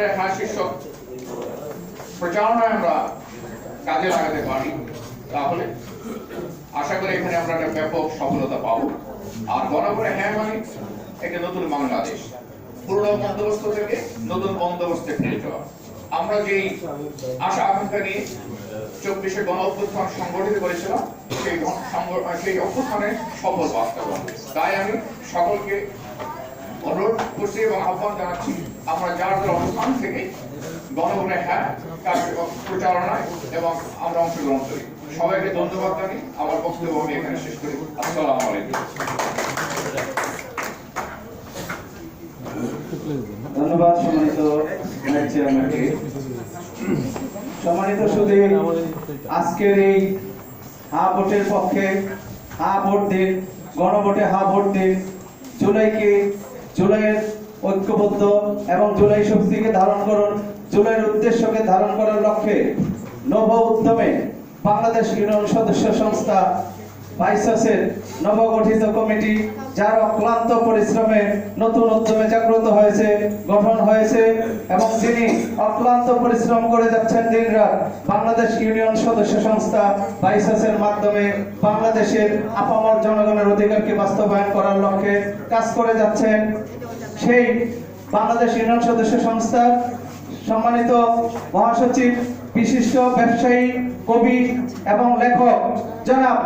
গণভোটের হ্যাঁ শীর্ষক প্রচারণায় আমরা কাজে লাগাতে পারি, তাহলে আশা করি এখানে আমরা একটা ব্যাপক সফলতা পাবো। আর গণভোটে হ্যাঁ মানে একটা নতুন বাংলাদেশ, পুরনো বন্দোবস্ত থেকে নতুন বন্দোবস্তে ফিরে যাওয়া। আমরা যেই আশা আকাঙ্ক্ষা নিয়ে 24শে গণ অভ্যুত্থান সংগঠিত করেছিলাম, সেই অভ্যুত্থানের সফল বাস্তবায়ন। তাই আমি সকলকে অনুরোধ করছি এবং আহ্বান জানাচ্ছি, আমরা যার যার অবস্থান থেকে গণভোটে হ্যাঁ প্রচারণায় এবং আমরা অংশগ্রহণ করি। সবাইকে ধন্যবাদ জানিয়ে আমার বক্তব্য আমি এখানে শেষ করি। আসসালামু আলাইকুম। ধন্যবাদ সম্মানিত চেয়ারম্যানকে। সম্মানিত সুধী, আজকের এই হা ভোটের পক্ষে হা ভোট দিন, গণভোটে হা ভোট দিন। জুলাইয়ের ঐক্যবদ্ধ এবং জুলাই শক্তিকে ধারণ করুন, জুলাইয়ের উদ্দেশ্যকে ধারণ করার লক্ষ্যে নব উদ্যমে বাংলাদেশ ইউনিয়ন সদস্য সংস্থা বাইসাসের নবগঠিত কমিটি, যার অক্লান্ত পরিশ্রমে নতুন উদ্যমে জাগ্রত হয়েছে, গঠন হয়েছে এবং যিনি অক্লান্ত পরিশ্রম করে যাচ্ছেন দিনরাত বাংলাদেশ ইউনিয়ন সদস্য সংস্থা বাইসাসের মাধ্যমে বাংলাদেশের আপামর জনগণের অধিকারকে বাস্তবায়ন করার লক্ষ্যে কাজ করে যাচ্ছেন, সেই বাংলাদেশ ইউনিয়ন সদস্য সংস্থার সম্মানিত মহাসচিব, বিশিষ্ট ব্যবসায়ী, কবি এবং লেখক জনাব